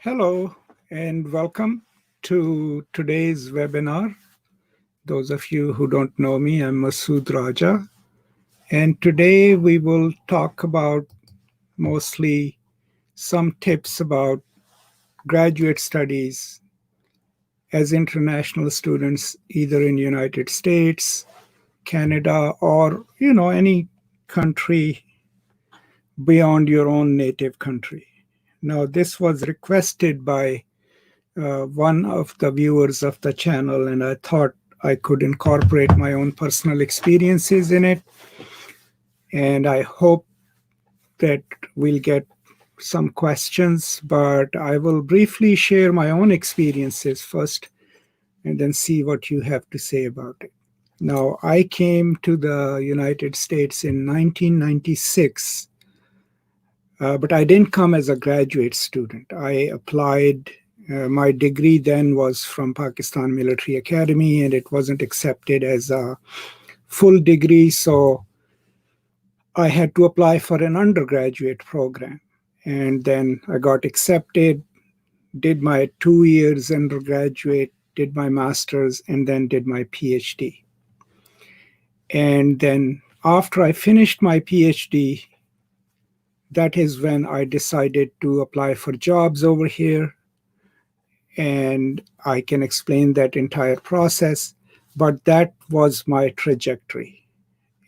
Hello and welcome to today's webinar. Those of you who don't know me, I'm Masood Raja, and today we will talk about mostly some tips about graduate studies as international students, either in the United States, Canada, or any country beyond your own native country. Now, this was requested by one of the viewers of the channel, and I thought I could incorporate my own personal experiences in it. And I hope that we'll get some questions, but I will briefly share my own experiences first and then see what you have to say about it. Now, I came to the United States in 1996, but I didn't come as a graduate student. I applied. My degree then was from Pakistan Military Academy, and it wasn't accepted as a full degree, so I had to apply for an undergraduate program. And then I got accepted, did my 2 years undergraduate, did my master's, and then did my PhD. And then after I finished my PhD, that is when I decided to apply for jobs over here. And I can explain that entire process, but that was my trajectory.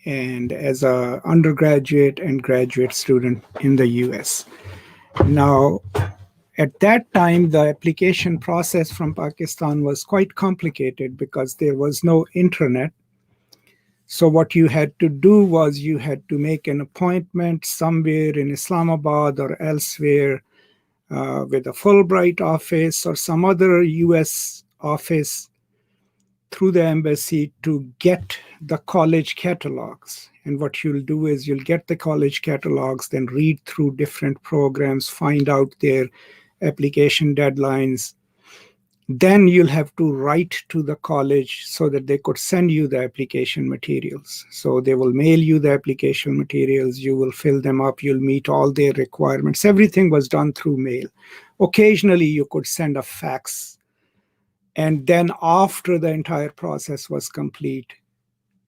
And as an undergraduate and graduate student in the US. Now, at that time, the application process from Pakistan was quite complicated because there was no internet. So what you had to do was you had to make an appointment somewhere in Islamabad or elsewhere with a Fulbright office or some other US office through the embassy to get the college catalogs. And what you'll do is you'll get the college catalogs, then read through different programs, find out their application deadlines. Then you'll have to write to the college so that they could send you the application materials. So they will mail you the application materials, you will fill them up, you'll meet all their requirements. Everything was done through mail. Occasionally you could send a fax. And then after the entire process was complete,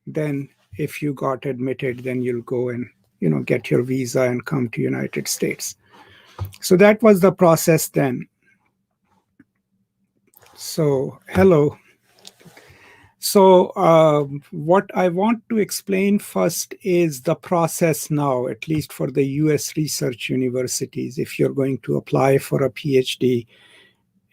then if you got admitted, then you'll go and get your visa and come to United States. So that was the process then. So, hello. So what I want to explain first is the process now, at least for the US research universities, if you're going to apply for a PhD,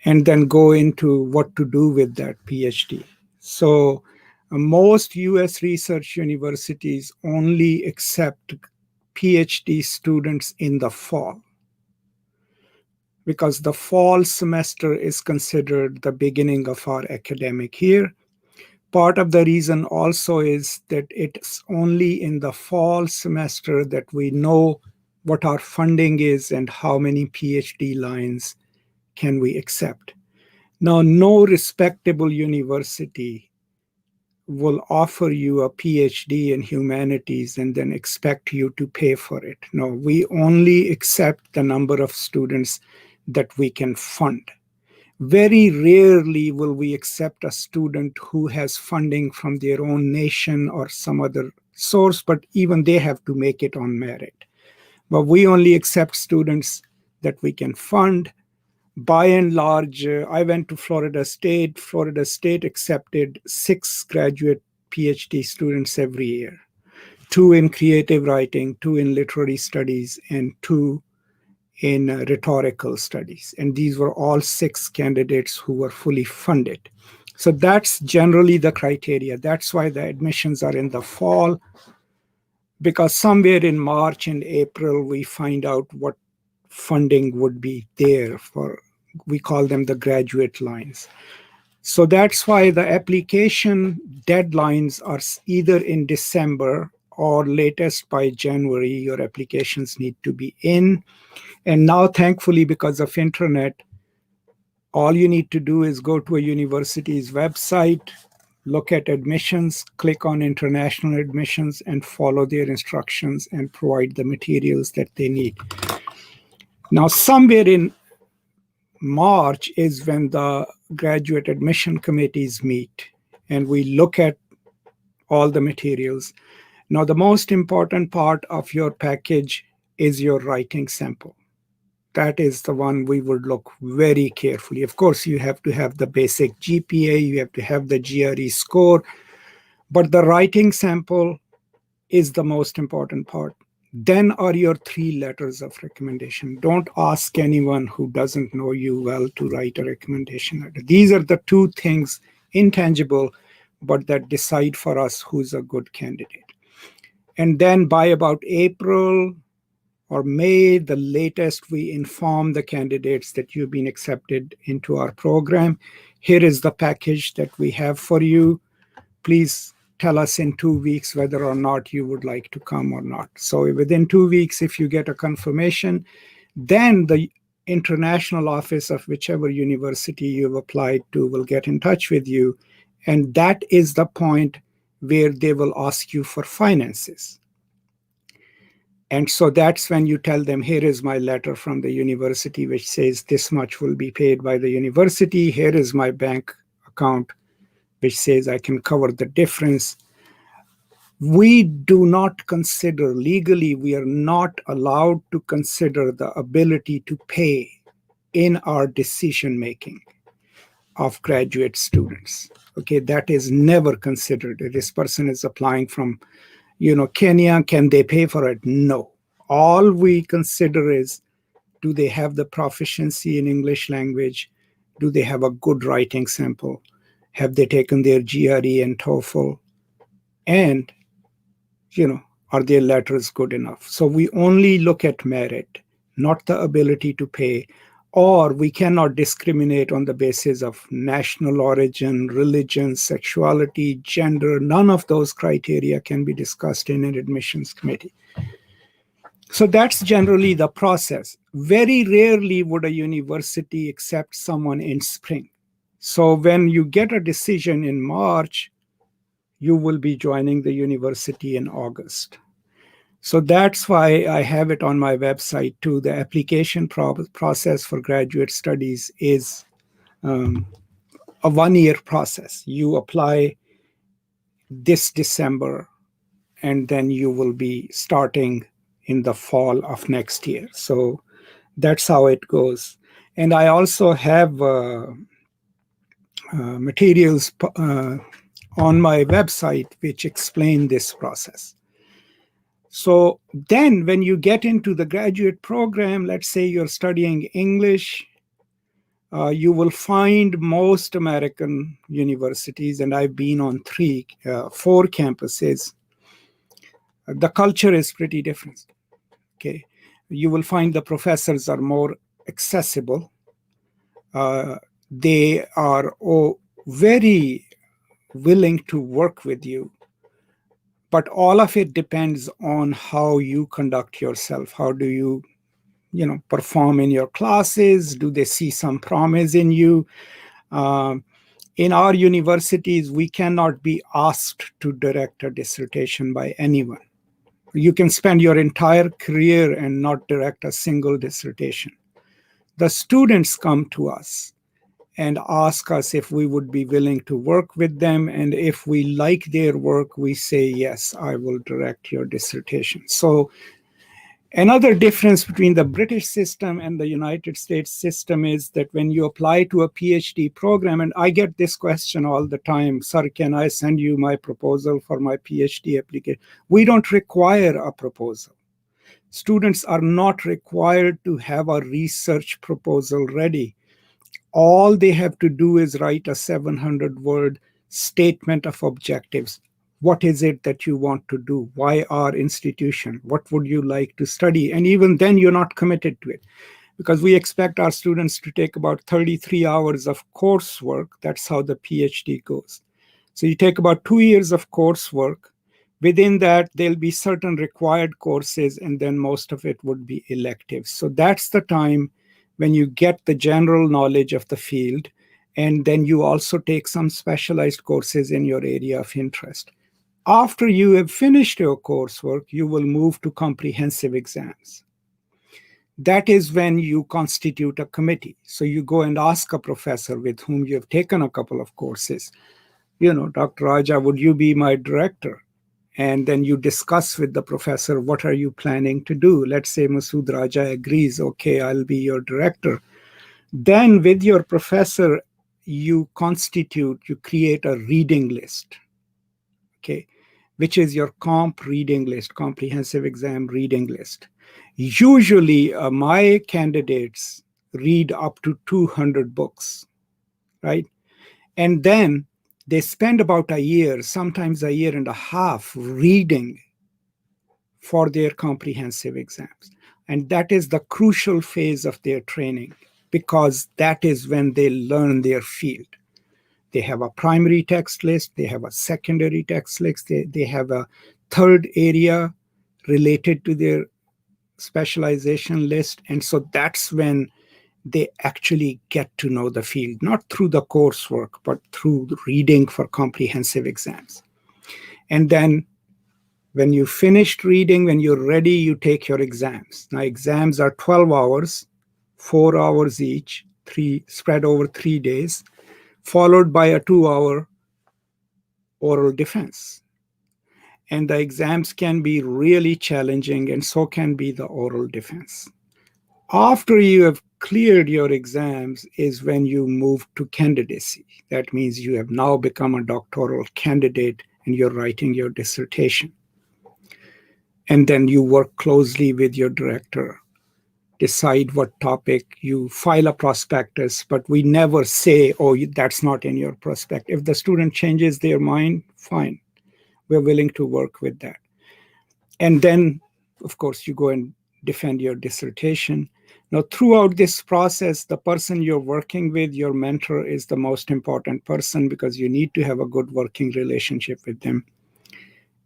and then go into what to do with that PhD. So most US research universities only accept PhD students in the fall, because the fall semester is considered the beginning of our academic year. Part of the reason also is that it's only in the fall semester that we know what our funding is and how many PhD lines can we accept. Now, no respectable university will offer you a PhD in humanities and then expect you to pay for it. No, we only accept the number of students that we can fund. Very rarely will we accept a student who has funding from their own nation or some other source, but even they have to make it on merit. But we only accept students that we can fund. By and large, I went to Florida State. Florida State accepted 6 graduate PhD students every year, 2 in creative writing, 2 in literary studies, and 2 in rhetorical studies. And these were all 6 candidates who were fully funded. So that's generally the criteria. That's why the admissions are in the fall, because somewhere in March and April, we find out what funding would be there for, we call them the graduate lines. So that's why the application deadlines are either in December or latest by January, your applications need to be in. And now, thankfully, because of internet, all you need to do is go to a university's website, look at admissions, click on international admissions, and follow their instructions and provide the materials that they need. Now, somewhere in March is when the graduate admission committees meet and we look at all the materials. Now, the most important part of your package is your writing sample. That is the one we would look very carefully. Of course, you have to have the basic GPA, you have to have the GRE score, but the writing sample is the most important part. Then are your 3 letters of recommendation. Don't ask anyone who doesn't know you well to write a recommendation letter. These are the 2 things, intangible, but that decide for us who's a good candidate. And then by about April or May, the latest, we inform the candidates that you've been accepted into our program. Here is the package that we have for you. Please tell us in 2 weeks whether or not you would like to come or not. So within 2 weeks, if you get a confirmation, then the international office of whichever university you've applied to will get in touch with you. And that is the point where they will ask you for finances. And so that's when you tell them, here is my letter from the university, which says this much will be paid by the university. Here is my bank account, which says I can cover the difference. We do not consider, legally, we are not allowed to consider the ability to pay in our decision making of graduate students. Okay, that is never considered. This person is applying from Kenya, can they pay for it? No. All we consider is, do they have the proficiency in English language? Do they have a good writing sample? Have they taken their GRE and TOEFL? And, are their letters good enough? So we only look at merit, not the ability to pay, or we cannot discriminate on the basis of national origin, religion, sexuality, gender. None of those criteria can be discussed in an admissions committee. So that's generally the process. Very rarely would a university accept someone in spring. So when you get a decision in March, you will be joining the university in August. So that's why I have it on my website too. The application process for graduate studies is a 1-year process. You apply this December, and then you will be starting in the fall of next year. So that's how it goes. And I also have materials on my website which explain this process. So then when you get into the graduate program, let's say you're studying English, you will find most American universities, and I've been on 4 campuses, the culture is pretty different. Okay, you will find the professors are more accessible. They are very willing to work with you. But all of it depends on how you conduct yourself. How do you, perform in your classes? Do they see some promise in you? In our universities, we cannot be asked to direct a dissertation by anyone. You can spend your entire career and not direct a single dissertation. The students come to us and ask us if we would be willing to work with them. And if we like their work, we say, yes, I will direct your dissertation. So another difference between the British system and the United States system is that when you apply to a PhD program, and I get this question all the time, sir, can I send you my proposal for my PhD application? We don't require a proposal. Students are not required to have a research proposal ready. All they have to do is write a 700-word statement of objectives. What is it that you want to do? Why our institution? What would you like to study? And even then, you're not committed to it, because we expect our students to take about 33 hours of coursework. That's how the PhD goes. So you take about 2 years of coursework. Within that, there'll be certain required courses, and then most of it would be electives. So that's the time when you get the general knowledge of the field, and then you also take some specialized courses in your area of interest. After you have finished your coursework, you will move to comprehensive exams. that is when you constitute a committee. So you go and ask a professor with whom you have taken a couple of courses, Dr. Raja, would you be my director? And then you discuss with the professor, what are you planning to do? Let's say Masood Raja agrees, okay, I'll be your director. Then with your professor, you create a reading list, okay, which is your comp reading list, comprehensive exam reading list. Usually, my candidates read up to 200 books, right? And then they spend about a year, sometimes a year and a half, reading for their comprehensive exams. And that is the crucial phase of their training, because that is when they learn their field. They have a primary text list, they have a secondary text list, they have a third area related to their specialization list. And so that's when they actually get to know the field, not through the coursework, but through reading for comprehensive exams. And then when you finished reading, when you're ready, you take your exams. Now, exams are 12 hours, 4 hours each, spread over 3 days, followed by a 2-hour oral defense. And the exams can be really challenging, and so can be the oral defense. After you have cleared your exams is when you move to candidacy. That means you have now become a doctoral candidate and you're writing your dissertation. And then you work closely with your director, decide what topic, you file a prospectus, but we never say, oh, that's not in your prospectus. If the student changes their mind, fine. We're willing to work with that. And then, of course, you go and defend your dissertation. Now, throughout this process, the person you're working with, your mentor, is the most important person, because you need to have a good working relationship with them.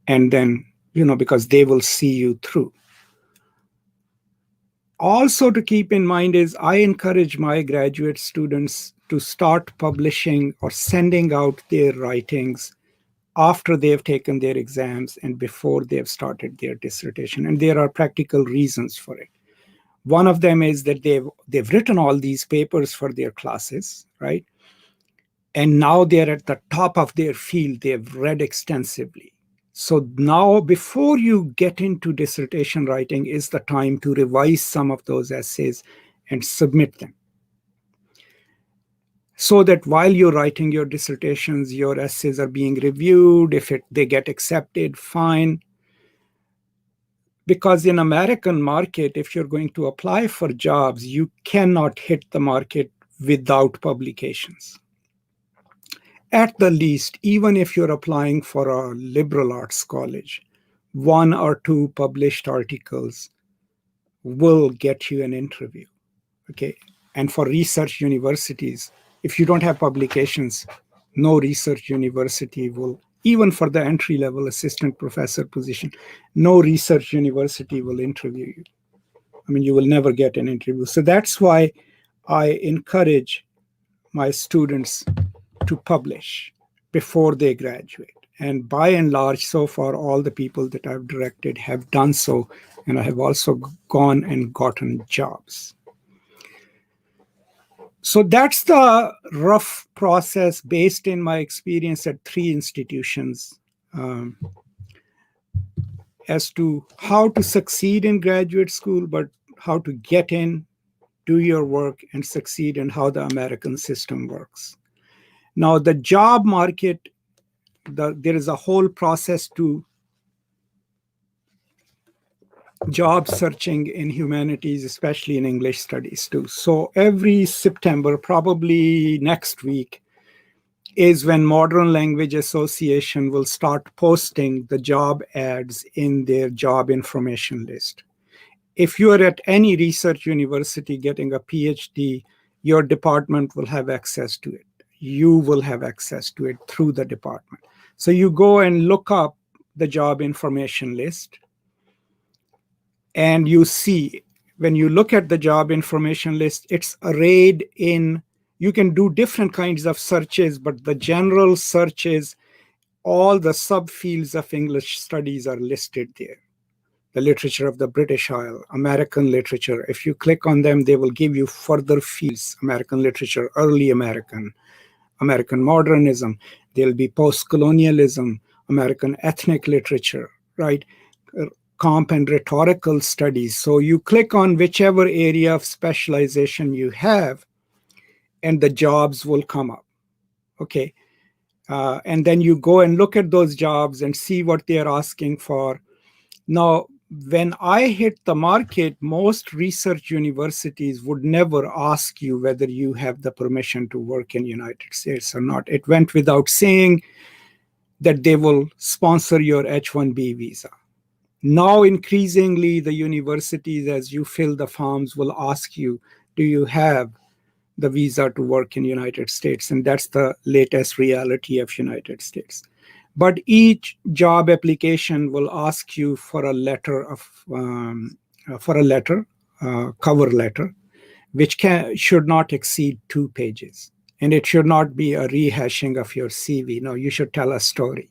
And then, because they will see you through. Also to keep in mind is I encourage my graduate students to start publishing or sending out their writings after they've taken their exams and before they've started their dissertation. And there are practical reasons for it. One of them is that they've written all these papers for their classes, right? And now they're at the top of their field. They've read extensively. So now, before you get into dissertation writing, is the time to revise some of those essays and submit them. So that while you're writing your dissertations, your essays are being reviewed. If they get accepted, fine. Because in American market, if you're going to apply for jobs, you cannot hit the market without publications. At the least, even if you're applying for a liberal arts college, 1 or 2 published articles will get you an interview, okay? And for research universities, if you don't have publications, no research university will, even for the entry-level assistant professor position, no research university will interview you. I mean, you will never get an interview. So that's why I encourage my students to publish before they graduate. And by and large, so far, all the people that I've directed have done so, and I have also gone and gotten jobs. So that's the rough process based in my experience at 3 institutions as to how to succeed in graduate school, but how to get in, do your work, and succeed, and how the American system works. Now, the job market, there is a whole process to job searching in humanities, especially in English studies too. So every September, probably next week, is when Modern Language Association will start posting the job ads in their job information list. If you are at any research university getting a PhD, your department will have access to it. You will have access to it through the department. So you go and look up the job information list, and you see, when you look at the job information list, it's arrayed in, you can do different kinds of searches, but the general search is all the subfields of English studies are listed there. the literature of the British Isle, American literature. If you click on them, they will give you further fields: American literature, early American, American modernism. There'll be postcolonialism, American ethnic literature, right? Comp and rhetorical studies. So you click on whichever area of specialization you have, and the jobs will come up. Okay. And then you go and look at those jobs and see what they're asking for. Now, when I hit the market, most research universities would never ask you whether you have the permission to work in the United States or not. It went without saying that they will sponsor your H-1B visa. Now, increasingly, the universities, as you fill the forms, will ask you, do you have the visa to work in the United States? And that's the latest reality of United States. But each job application will ask you for a letter of cover letter, which should not exceed 2 pages. And it should not be a rehashing of your CV. No, you should tell a story.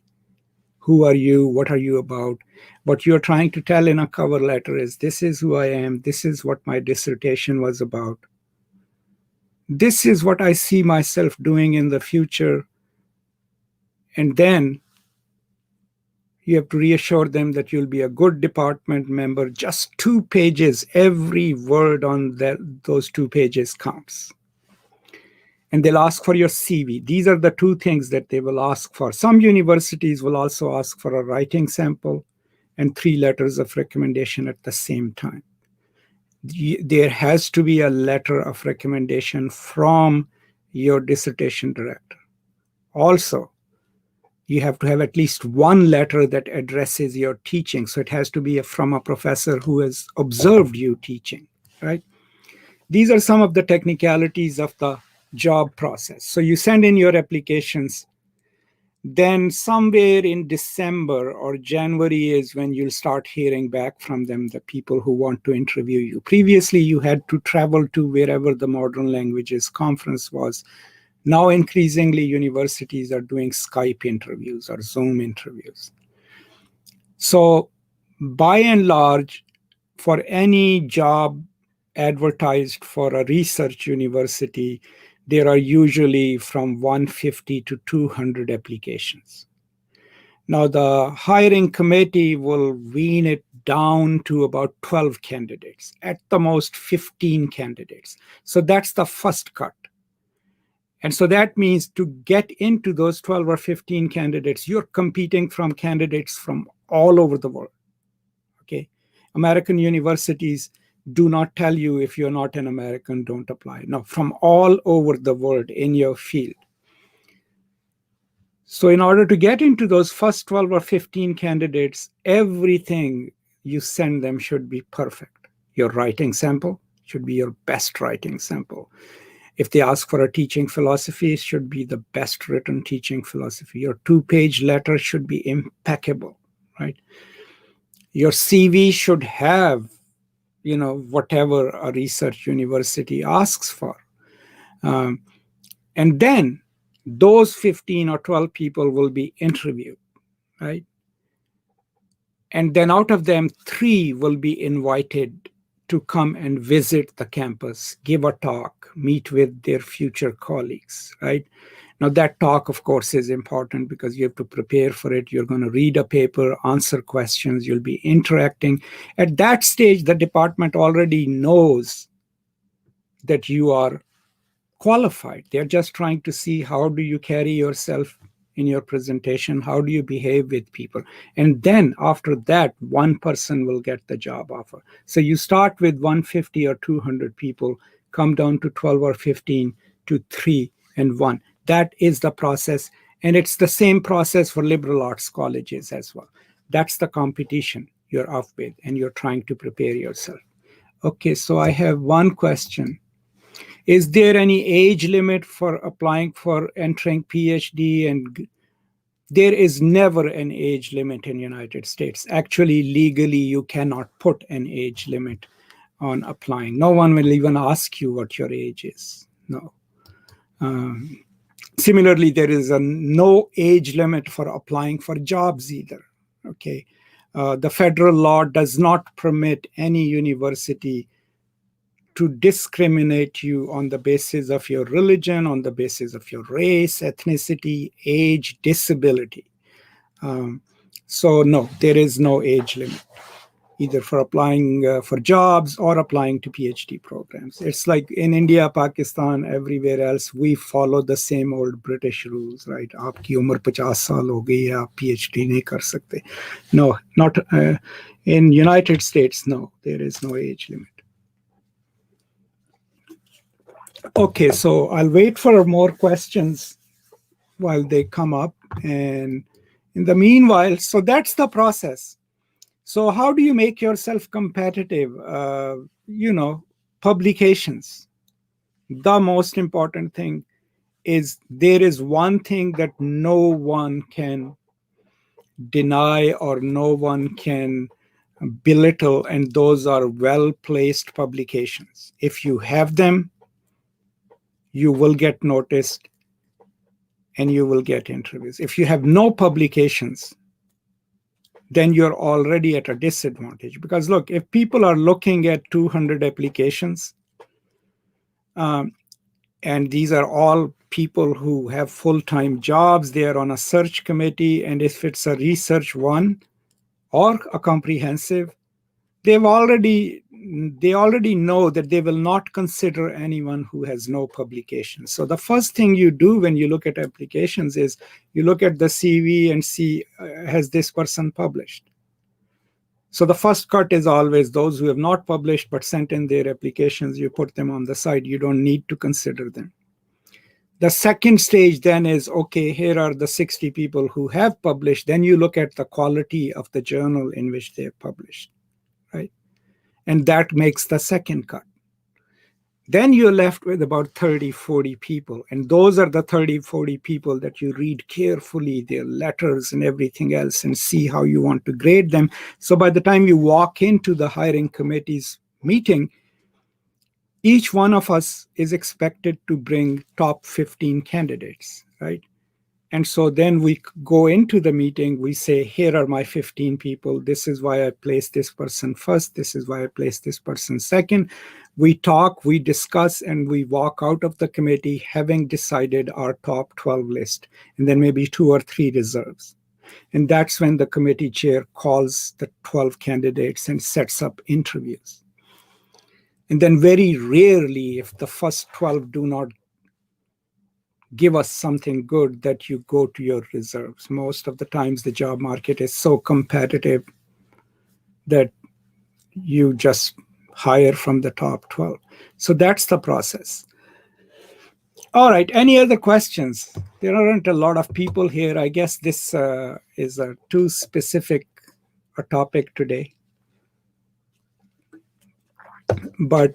Who are you? What are you about? What you're trying to tell in a cover letter is, this is who I am. This is what my dissertation was about. This is what I see myself doing in the future. And then you have to reassure them that you'll be a good department member. Just 2 pages, every word on those 2 pages counts. And they'll ask for your CV. These are the 2 things that they will ask for. Some universities will also ask for a writing sample and 3 letters of recommendation at the same time. There has to be a letter of recommendation from your dissertation director. Also, you have to have at least 1 letter that addresses your teaching. So it has to be from a professor who has observed you teaching, right? These are some of the technicalities of the job process. So you send in your applications. Then somewhere in December or January is when you'll start hearing back from them, the people who want to interview you. Previously, you had to travel to wherever the Modern Languages Conference was. Now, increasingly, universities are doing Skype interviews or Zoom interviews. So by and large, for any job advertised for a research university, there are usually from 150 to 200 applications. Now, the hiring committee will wean it down to about 12 candidates, at the most 15 candidates. So that's the first cut. And so that means to get into those 12 or 15 candidates, you're competing from candidates from all over the world. Okay, American universities do not tell you if you're not an American, don't apply. No, from all over the world in your field. So in order to get into those first 12 or 15 candidates, everything you send them should be perfect. Your writing sample should be your best writing sample. If they ask for a teaching philosophy, it should be the best written teaching philosophy. Your 2-page letter should be impeccable, right? Your CV should have, whatever a research university asks for. And then those 15 or 12 people will be interviewed, right? And then out of them, 3 will be invited to come and visit the campus, give a talk, meet with their future colleagues, right? Now, that talk, of course, is important because you have to prepare for it. You're going to read a paper, answer questions, you'll be interacting. At that stage, the department already knows that you are qualified. They're just trying to see how do you carry yourself in your presentation, how do you behave with people. And then after that, 1 person will get the job offer. So you start with 150 or 200 people, come down to 12 or 15 to 3 and 1. That is the process. And it's the same process for liberal arts colleges as well. That's the competition you're up with, and you're trying to prepare yourself. Okay, so I have one question. Is there any age limit for applying for entering PhD? And there is never an age limit in the United States. Actually, legally, you cannot put an age limit on applying. No one will even ask you what your age is. No. Similarly, there is no age limit for applying for jobs either. Okay. The federal law does not permit any university to discriminate you on the basis of your religion, on the basis of your race, ethnicity, age, disability. So no, there is no age limit, either for applying for jobs or applying to PhD programs. It's like in India, Pakistan, everywhere else, we follow the same old British rules, right? Aapki umar 50 saal ho gayi, aap PhD nahi kar sakte. No, not in United States, no, there is no age limit. Okay, so I'll wait for more questions while they come up. And in the meanwhile, so that's the process. So how do you make yourself competitive? Publications. The most important thing is there is one thing that no one can deny or no one can belittle, and those are well-placed publications. If you have them, you will get noticed and you will get interviews. If you have no publications, then you're already at a disadvantage. Because look, if people are looking at 200 applications, and these are all people who have full-time jobs, they are on a search committee, and if it's a research one or a comprehensive, they already know that they will not consider anyone who has no publication. So the first thing you do when you look at applications is you look at the CV and see, has this person published? So the first cut is always those who have not published but sent in their applications. You put them on the side. You don't need to consider them. The second stage then is, okay, here are the 60 people who have published. Then you look at the quality of the journal in which they have published, right? And that makes the second cut. Then you're left with about 30, 40 people. And those are the 30, 40 people that you read carefully, their letters and everything else, and see how you want to grade them. So by the time you walk into the hiring committee's meeting, each one of us is expected to bring top 15 candidates, right? And so then we go into the meeting, we say, here are my 15 people. This is why I placed this person first. This is why I placed this person second. We talk, we discuss, and we walk out of the committee having decided our top 12 list, and then maybe 2 or 3 reserves. And that's when the committee chair calls the 12 candidates and sets up interviews. And then very rarely, if the first 12 do not give us something good, that you go to your reserves. Most of the times the job market is so competitive that you just hire from the top 12. So that's the process. All right, any other questions? There aren't a lot of people here. I guess this is too specific a topic today. But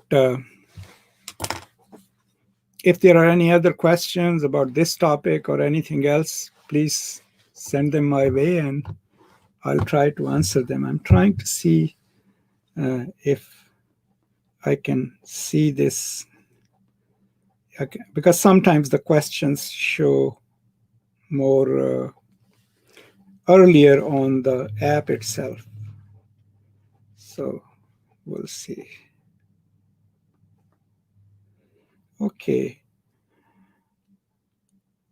if there are any other questions about this topic or anything else, please send them my way and I'll try to answer them. I'm trying to see if I can see this. Okay, because sometimes the questions show more earlier on the app itself. So we'll see. Okay.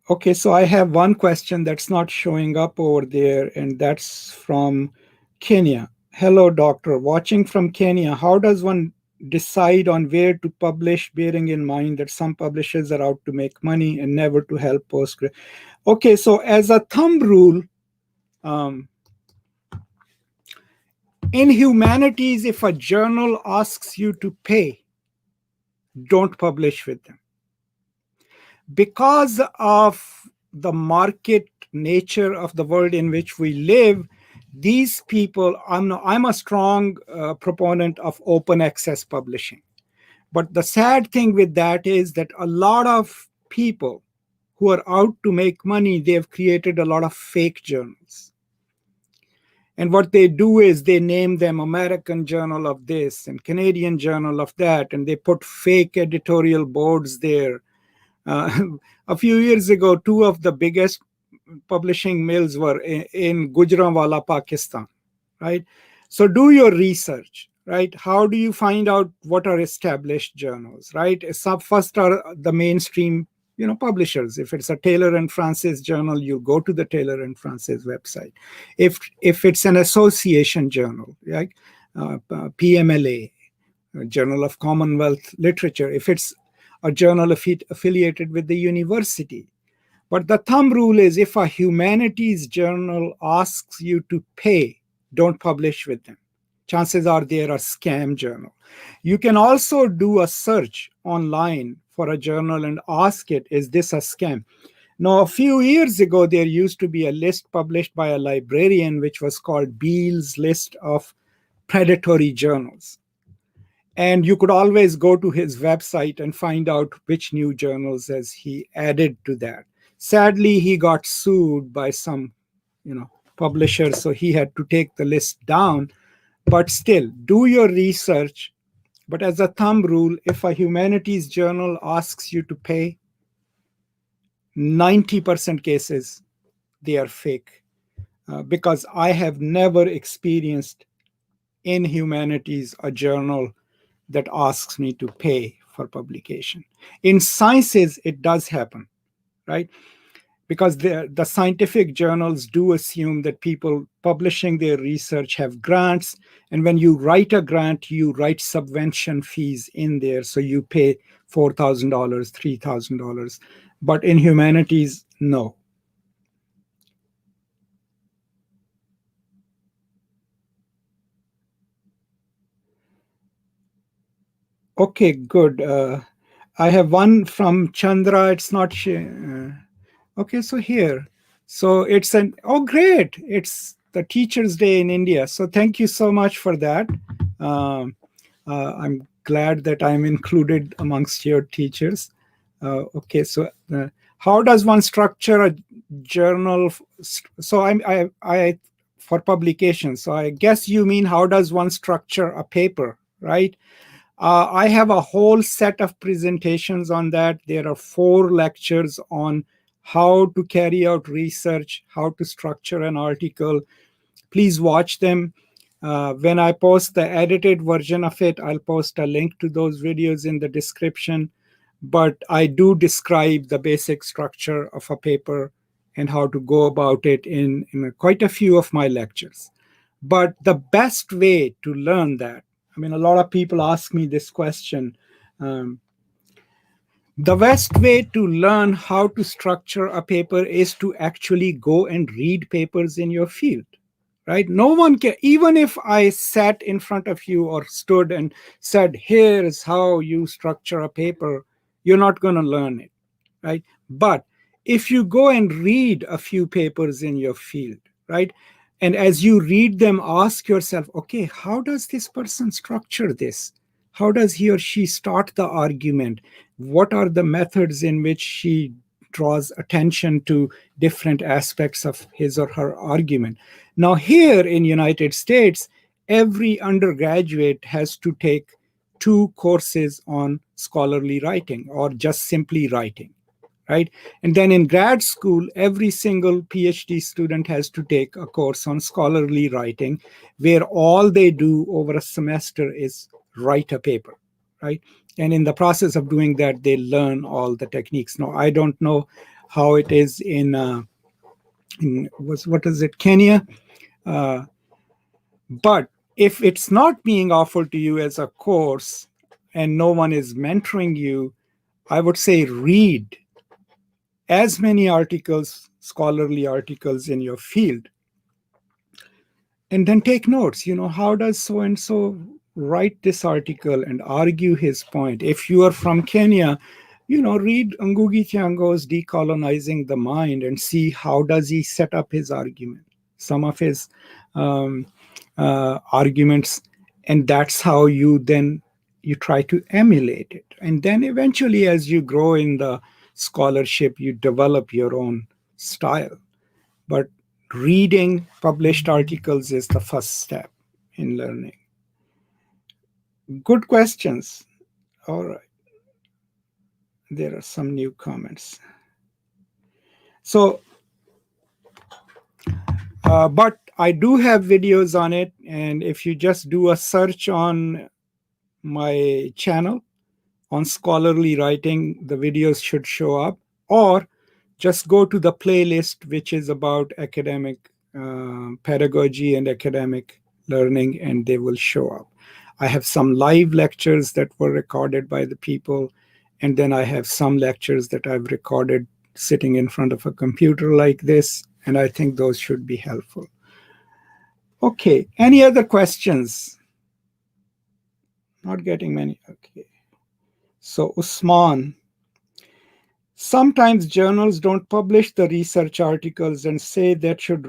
Okay, so I have one question that's not showing up over there, and that's from Kenya. Hello, doctor. Watching from Kenya, how does one decide on where to publish, bearing in mind that some publishers are out to make money and never to help postgrad? Okay, so as a thumb rule, in humanities, if a journal asks you to pay, don't publish with them. Because of the market nature of the world in which we live, these people, I'm a strong proponent of open access publishing. But the sad thing with that is that a lot of people who are out to make money, they have created a lot of fake journals. And what they do is they name them American Journal of this and Canadian Journal of that, and they put fake editorial boards there. A few years ago, 2 of the biggest publishing mills were in Gujranwala, Pakistan. right? So do your research, right? How do you find out what are established journals, right? First are the mainstream, publishers. If it's a Taylor and Francis journal, you go to the Taylor and Francis website. If it's an association journal, like PMLA, Journal of Commonwealth Literature, if it's a journal affiliated with the university. But the thumb rule is, if a humanities journal asks you to pay, don't publish with them. Chances are they're a scam journal. You can also do a search online for a journal and ask it, is this a scam? Now, a few years ago, there used to be a list published by a librarian, which was called Beale's List of Predatory Journals. And you could always go to his website and find out which new journals as he added to that. Sadly, he got sued by some, publisher, so he had to take the list down. But still, do your research. But as a thumb rule, if a humanities journal asks you to pay, 90% cases, they are fake. Because I have never experienced in humanities a journal that asks me to pay for publication. In sciences, it does happen, right? Because the scientific journals do assume that people publishing their research have grants. And when you write a grant, you write subvention fees in there. So you pay $4,000, $3,000. But in humanities, no. Okay, good. I have one from Chandra. It's not. Okay, so here. So it's great. It's the Teachers' Day in India. So thank you so much for that. I'm glad that I'm included amongst your teachers. Okay, so how does one structure a journal? So I for publication. So I guess you mean, how does one structure a paper, right? I have a whole set of presentations on that. There are 4 lectures on how to carry out research, how to structure an article. Please watch them. When I post the edited version of it, I'll post a link to those videos in the description. But I do describe the basic structure of a paper and how to go about it in quite a few of my lectures. But the best way to learn that, I mean, a lot of people ask me this question. The best way to learn how to structure a paper is to actually go and read papers in your field, right? No one can, even if I sat in front of you or stood and said, here's how you structure a paper, you're not going to learn it, right? But if you go and read a few papers in your field, right? And as you read them, ask yourself, okay, how does this person structure this? How does he or she start the argument? What are the methods in which she draws attention to different aspects of his or her argument? Now, here in United States, every undergraduate has to take 2 courses on scholarly writing or just simply writing, right? And then in grad school, every single PhD student has to take a course on scholarly writing, where all they do over a semester is write a paper, right? And in the process of doing that, they learn all the techniques. Now, I don't know how it is in what is it, Kenya? But if it's not being offered to you as a course and no one is mentoring you, I would say read as many articles, scholarly articles in your field, and then take notes. How does so and so write this article and argue his point? If you are from Kenya, read Ngugi Thiong'o's Decolonizing the Mind and see how does he set up his argument, some of his arguments, and that's how you try to emulate it. And then eventually, as you grow in the scholarship, you develop your own style. But reading published articles is the first step in learning. Good questions. All right. There are some new comments. So, but I do have videos on it. And if you just do a search on my channel on scholarly writing, the videos should show up. Or just go to the playlist, which is about academic pedagogy and academic learning, and they will show up. I have some live lectures that were recorded by the people, and then I have some lectures that I've recorded sitting in front of a computer like this, and I think those should be helpful. Okay, any other questions? Not getting many. Okay. So Usman, sometimes journals don't publish the research articles and say that should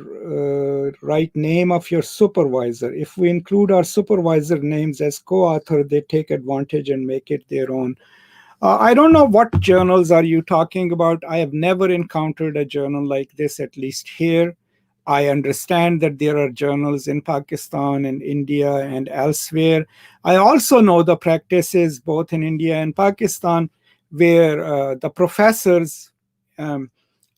write name of your supervisor. If we include our supervisor names as co-author, they take advantage and make it their own. I don't know what journals are you talking about. I have never encountered a journal like this, at least here. I understand that there are journals in Pakistan and India and elsewhere. I also know the practices both in India and Pakistan where the professors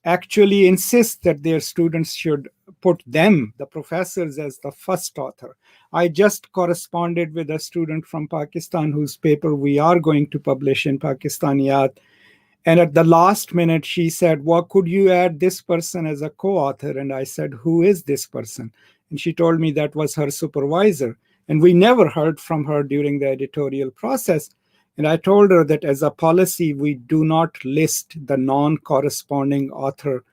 actually insist that their students should put them, the professors, as the first author. I just corresponded with a student from Pakistan whose paper we are going to publish in Pakistaniyat. And at the last minute, she said, well, could you add this person as a co-author? And I said, who is this person? And she told me that was her supervisor. And we never heard from her during the editorial process. And I told her that as a policy, we do not list the non-corresponding author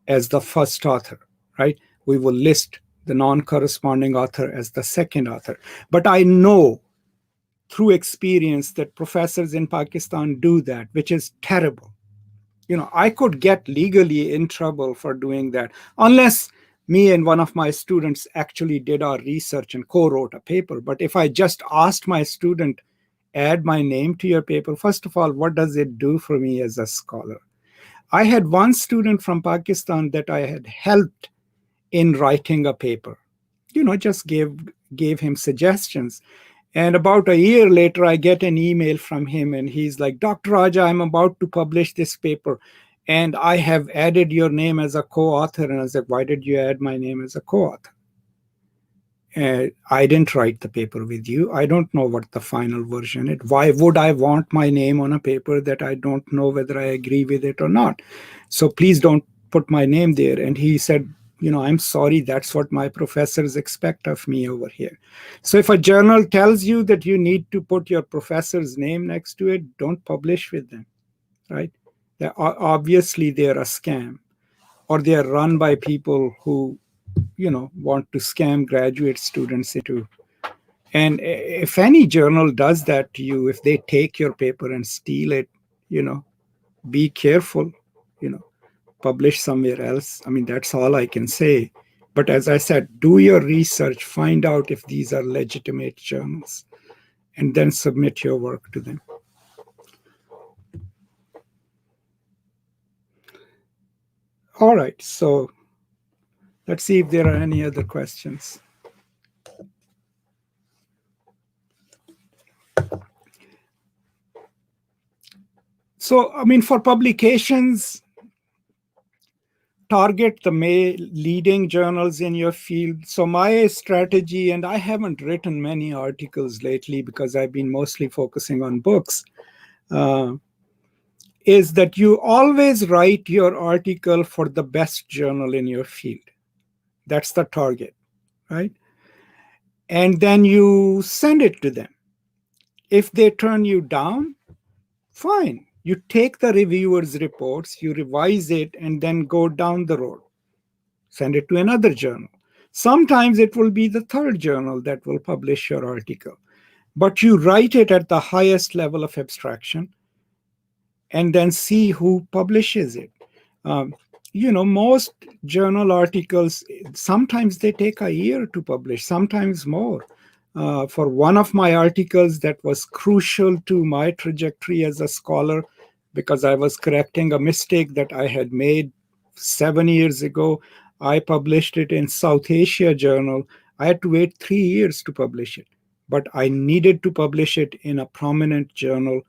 as the first author, right? We will list the non-corresponding author as the second author. But I know through experience that professors in Pakistan do that, which is terrible. You know, I could get legally in trouble for doing that unless me and one of my students actually did our research and co-wrote a paper. But if I just asked my student, add my name to your paper, first of all, what does it do for me as a scholar? I had one student from Pakistan that I had helped in writing a paper, you know, just gave him suggestions. And about a year later, I get an email from him and he's like, Dr. Raja, I'm about to publish this paper and I have added your name as a co-author. And I was like, why did you add my name as a co-author? I didn't write the paper with you. I don't know what the final version is. Why would I want my name on a paper that I don't know whether I agree with it or not? So please don't put my name there. And he said, you know, I'm sorry, that's what my professors expect of me over here. So if a journal tells you that you need to put your professor's name next to it, don't publish with them, right? Obviously, they're a scam, or they are run by people who, you know, want to scam graduate students into. And if any journal does that to you, if they take your paper and steal it, you know, be careful, you know, publish somewhere else. I mean, that's all I can say. But as I said, do your research, find out if these are legitimate journals, and then submit your work to them. All right, so let's see if there are any other questions. So, I mean, for publications, target the leading journals in your field. So my strategy, and I haven't written many articles lately because I've been mostly focusing on books, is that you always write your article for the best journal in your field. That's the target, right? And then you send it to them. If they turn you down, fine. You take the reviewers' reports, you revise it, and then go down the road. Send it to another journal. Sometimes it will be the third journal that will publish your article. But you write it at the highest level of abstraction and then see who publishes it. You know, most journal articles, sometimes they take a year to publish, sometimes more. For one of my articles that was crucial to my trajectory as a scholar, because I was correcting a mistake that I had made 7 years ago, I published it in South Asia Journal. I had to wait 3 years to publish it, but I needed to publish it in a prominent journal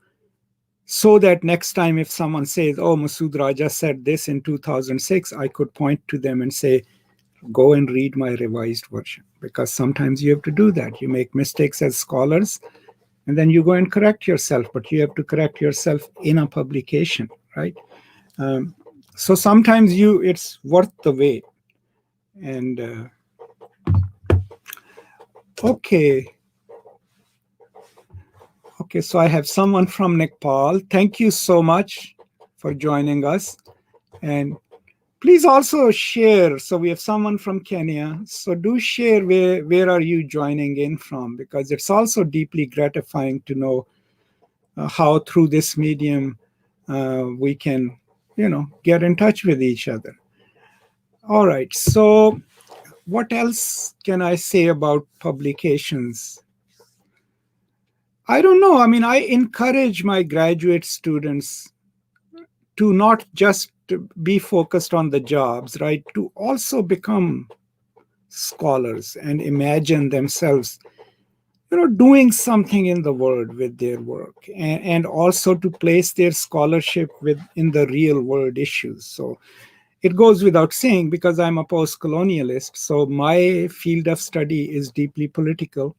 so that next time if someone says, oh, Masood Raja said this in 2006, I could point to them and say, go and read my revised version, because sometimes you have to do that. You make mistakes as scholars, and then you go and correct yourself, but you have to correct yourself in a publication, right? So sometimes it's worth the wait. And okay, so I have someone from Nepal. Thank you so much for joining us. And please also share. So we have someone from Kenya. So do share where are you joining in from, because it's also deeply gratifying to know how through this medium we can, get in touch with each other. All right. So what else can I say about publications? I don't know. I mean, I encourage my graduate students to not just be focused on the jobs, right? To also become scholars and imagine themselves, doing something in the world with their work, and also to place their scholarship in the real world issues. So it goes without saying, because I'm a post-colonialist, so my field of study is deeply political,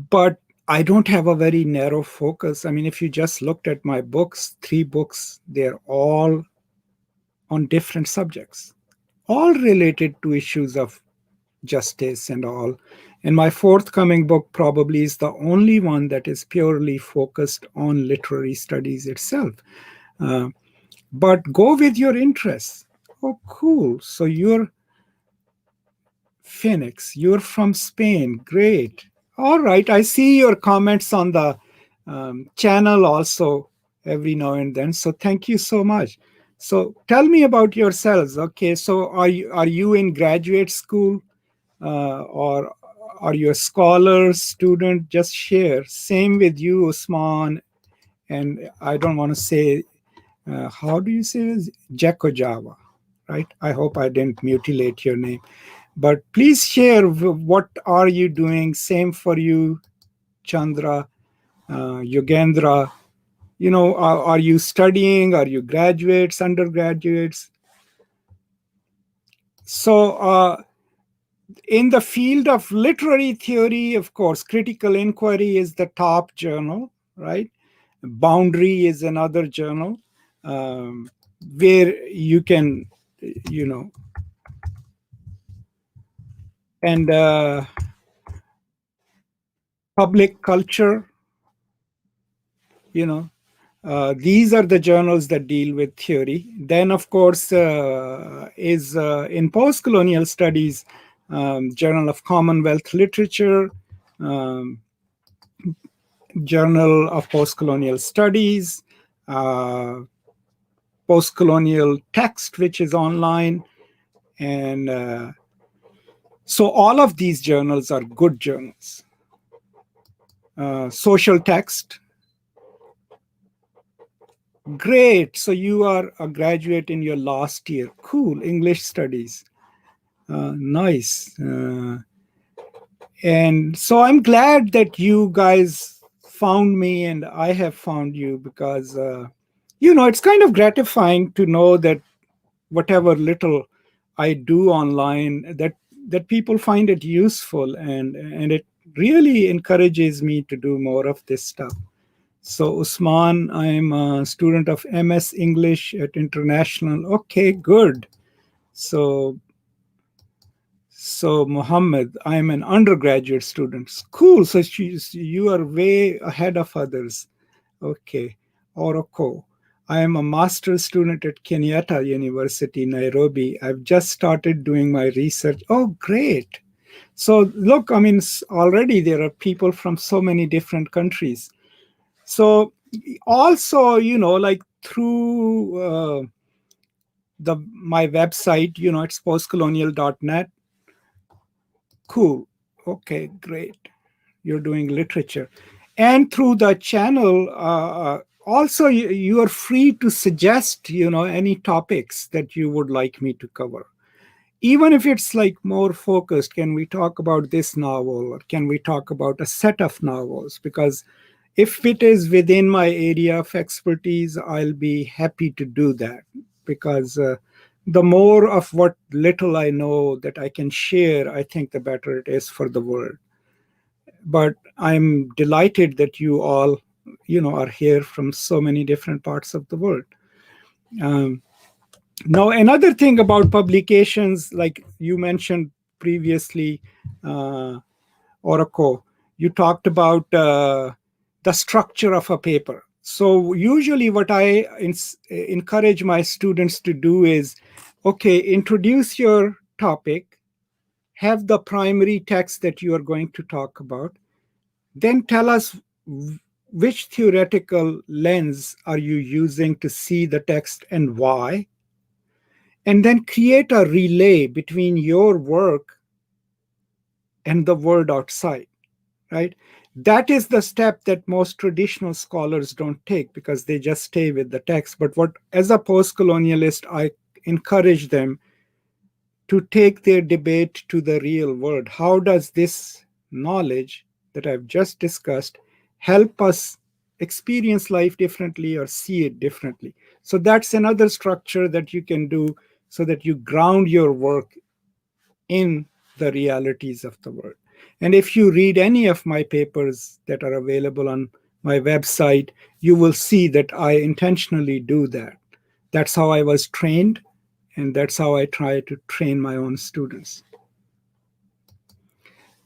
but I don't have a very narrow focus. I mean, if you just looked at my books, 3 books, they're all on different subjects, all related to issues of justice and all. And my forthcoming book probably is the only one that is purely focused on literary studies itself. But go with your interests. Oh, cool. So you're Phoenix, you're from Spain. Great. All right. I see your comments on the channel also every now and then. So thank you so much. So tell me about yourselves. Okay. So are you in graduate school, or are you a scholar, student? Just share. Same with you, Usman. And I don't want to say, how do you say this? Java, right? I hope I didn't mutilate your name. But please share, what are you doing? Same for you, Chandra, Yogendra. Are you studying? Are you graduates, undergraduates? So in the field of literary theory, of course, Critical Inquiry is the top journal, right? Boundary is another journal where you can, and Public Culture, these are the journals that deal with theory. Then, of course, is in post-colonial studies, Journal of Commonwealth Literature, Journal of Postcolonial Studies, Postcolonial Text, which is online. And so all of these journals are good journals. Social Text. Great. So you are a graduate in your last year. Cool. English Studies. Nice. And so I'm glad that you guys found me and I have found you, because, it's kind of gratifying to know that whatever little I do online, that people find it useful, and it really encourages me to do more of this stuff. So Usman, I'm a student of MS English at International. Okay, good. So Mohammed, I'm an undergraduate student. Cool. So you are way ahead of others. Okay. Oroko, I am a master's student at Kenyatta University, Nairobi. I've just started doing my research. Oh, great. So look, I mean, already there are people from so many different countries. So also, like through my website, it's postcolonial.net. Cool. Okay, great. You're doing literature. And through the channel, also you are free to suggest, any topics that you would like me to cover. Even if it's like more focused, can we talk about this novel, or can we talk about a set of novels? Because if it is within my area of expertise, I'll be happy to do that, because the more of what little I know that I can share, I think the better it is for the world. But I'm delighted that you all, are here from so many different parts of the world. Um, Now, another thing about publications, like you mentioned previously, uh, Oracle, you talked about the structure of a paper. So usually what I encourage my students to do is, okay, introduce your topic, have the primary text that you are going to talk about, then tell us which theoretical lens are you using to see the text and why, and then create a relay between your work and the world outside, right? That is the step that most traditional scholars don't take because they just stay with the text. But what, as a post-colonialist, I encourage them to take their debate to the real world. How does this knowledge that I've just discussed help us experience life differently or see it differently? So that's another structure that you can do so that you ground your work in the realities of the world. And if you read any of my papers that are available on my website, you will see that I intentionally do that. That's how I was trained, and that's how I try to train my own students.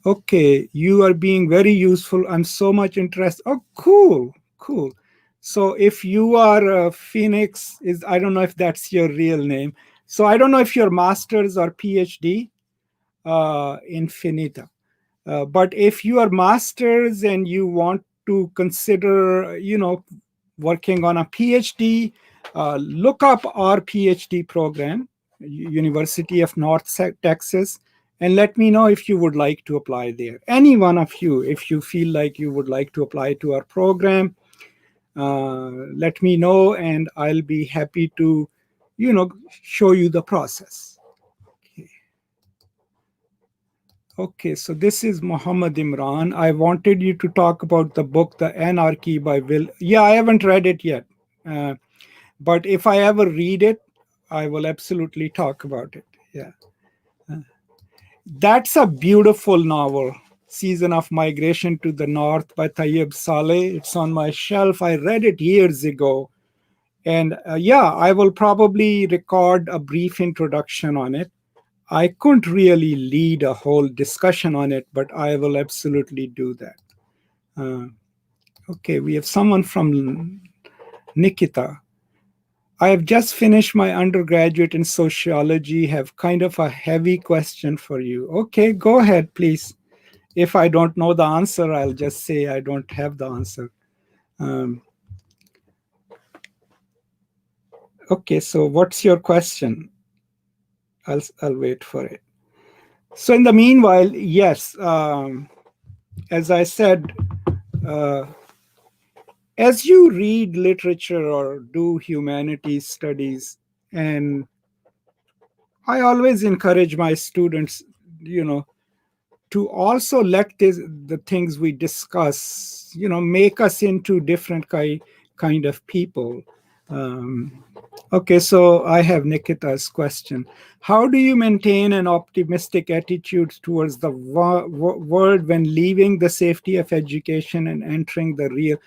Okay, you are being very useful. I'm so much interested. Oh, cool, cool. So if you are Phoenix, I don't know if that's your real name. So I don't know if you're master's or PhD. Infinita. But if you are masters and you want to consider, working on a PhD, look up our PhD program, University of North Texas, and let me know if you would like to apply there. Any one of you, if you feel like you would like to apply to our program, let me know, and I'll be happy to, show you the process. Okay, so this is Muhammad Imran. I wanted you to talk about the book, The Anarchy by Will. Yeah, I haven't read it yet. But if I ever read it, I will absolutely talk about it. Yeah. That's a beautiful novel, Season of Migration to the North by Tayyib Saleh. It's on my shelf. I read it years ago. And yeah, I will probably record a brief introduction on it. I couldn't really lead a whole discussion on it, but I will absolutely do that. Uh, okay, we have someone from Nikita. I have just finished my undergraduate in sociology, have kind of a heavy question for you. Okay, go ahead, please. If I don't know the answer, I'll just say I don't have the answer. Okay, so what's your question? I'll wait for it. So in the meanwhile, yes, as I said, as you read literature or do humanities studies, and I always encourage my students, to also let the things we discuss, make us into different kind of people. Okay, so I have Nikita's question. How do you maintain an optimistic attitude towards the world when leaving the safety of education and entering the real?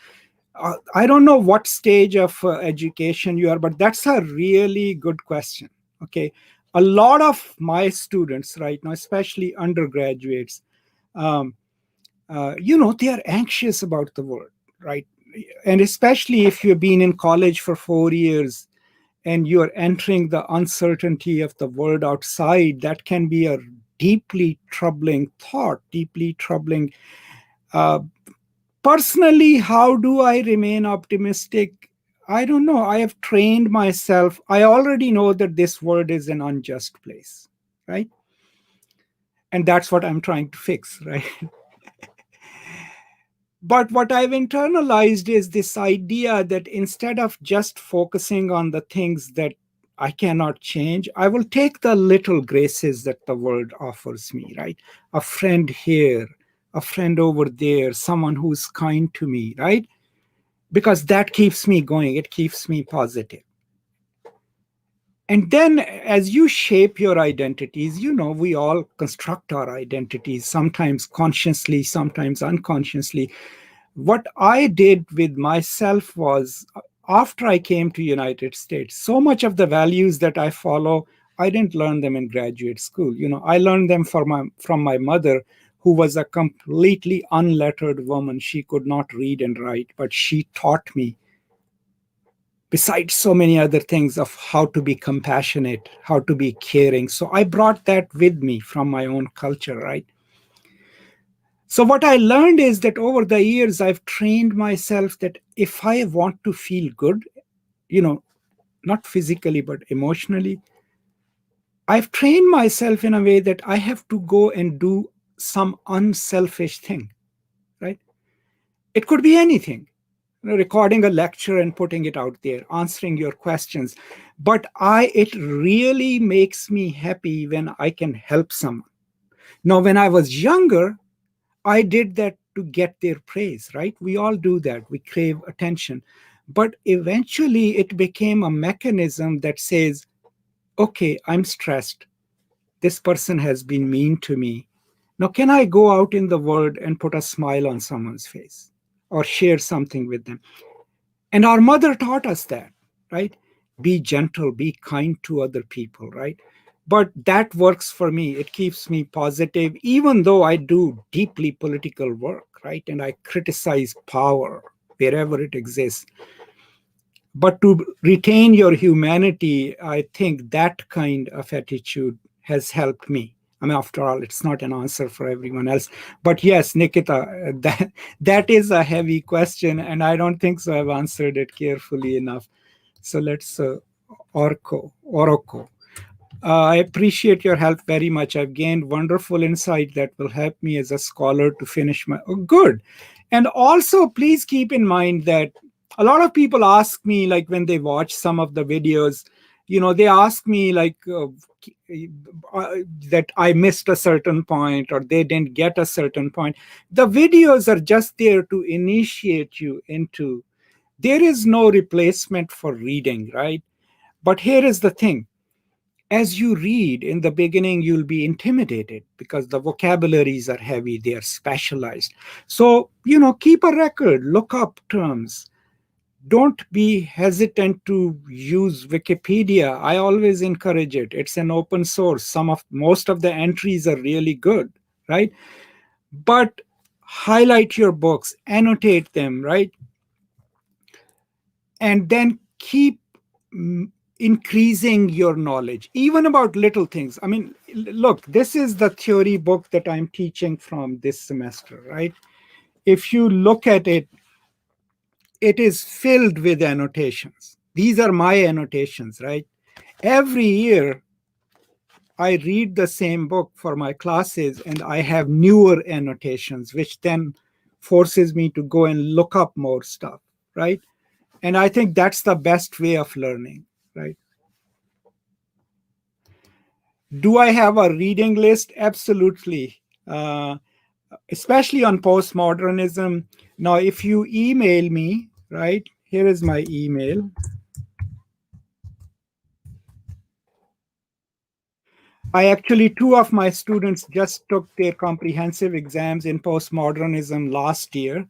I don't know what stage of education you are, but that's a really good question. Okay. A lot of my students right now, especially undergraduates, um, they are anxious about the world, right? And especially if you've been in college for 4 years and you're entering the uncertainty of the world outside, that can be a deeply troubling thought, deeply troubling. Uh, Personally, how do I remain optimistic? I don't know. I have trained myself. I already know that this world is an unjust place, right? And that's what I'm trying to fix, right? But what I've internalized is this idea that instead of just focusing on the things that I cannot change, I will take the little graces that the world offers me, right? A friend here, a friend over there, someone who's kind to me, right? Because that keeps me going. It keeps me positive. And then as you shape your identities, we all construct our identities, sometimes consciously, sometimes unconsciously. What I did with myself was, after I came to United States, so much of the values that I follow, I didn't learn them in graduate school. I learned them from my mother, who was a completely unlettered woman. She could not read and write, but she taught me, besides so many other things, of how to be compassionate, how to be caring. So I brought that with me from my own culture, right? So what I learned is that over the years, I've trained myself that if I want to feel good, you know, not physically, but emotionally, I've trained myself in a way that I have to go and do some unselfish thing, right? It could be anything, recording a lecture and putting it out there, answering your questions. But it really makes me happy when I can help someone. Now, when I was younger, I did that to get their praise, right? We all do that. We crave attention. But eventually, it became a mechanism that says, okay, I'm stressed. This person has been mean to me. Now, can I go out in the world and put a smile on someone's face or share something with them? And our mother taught us that, right? Be gentle, be kind to other people, right? But that works for me. It keeps me positive, even though I do deeply political work, right? And I criticize power wherever it exists. But to retain your humanity, I think that kind of attitude has helped me. I mean, after all, it's not an answer for everyone else. But yes, Nikita, that is a heavy question, and I don't think so I've answered it carefully enough. So let's Oroko. I appreciate your help very much. I've gained wonderful insight that will help me as a scholar to finish my. Oh, good. And also, please keep in mind that a lot of people ask me, like when they watch some of the videos, they ask me, like, that I missed a certain point or they didn't get a certain point. The videos are just there to initiate you into. There is no replacement for reading, right? But here is the thing: as you read in the beginning, you'll be intimidated because the vocabularies are heavy, they are specialized. So, keep a record, look up terms. Don't be hesitant to use Wikipedia. I always encourage it. It's an open source. Most of the entries are really good, right? But highlight your books, annotate them, right? And then keep increasing your knowledge, even about little things. I mean, look, this is the theory book that I'm teaching from this semester, right? If you look at it, it is filled with annotations. These are my annotations, right? Every year, I read the same book for my classes, and I have newer annotations, which then forces me to go and look up more stuff, right? And I think that's the best way of learning, right? Do I have a reading list? Absolutely. Especially on postmodernism. Now, if you email me, right, here is my email. Two of my students just took their comprehensive exams in postmodernism last year.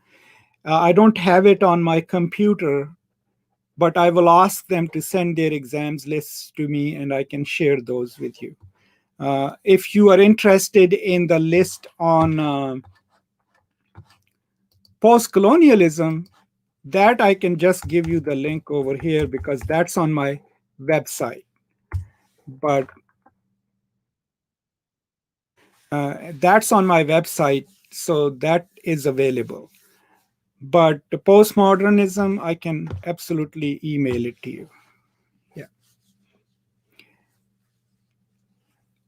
I don't have it on my computer, but I will ask them to send their exams lists to me and I can share those with you. If you are interested in the list on postcolonialism, that I can just give you the link over here because that's on my website. But that's on my website, so that is available. But the postmodernism, I can absolutely email it to you. Yeah.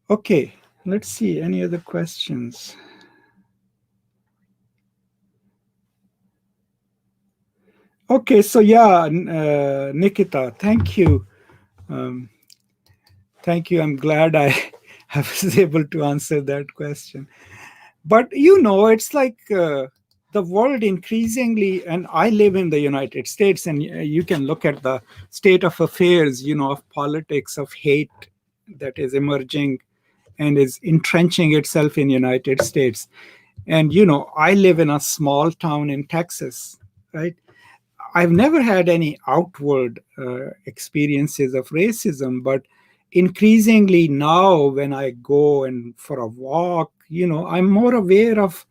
Okay, let's see. Any other questions? Okay, so yeah, Nikita, thank you. Thank you. I'm glad I was able to answer that question. But it's like the world increasingly, and I live in the United States, and you can look at the state of affairs, of politics, of hate that is emerging and is entrenching itself in United States. And I live in a small town in Texas, right? I've never had any outward experiences of racism, but increasingly now when I go and for a walk, I'm more aware of,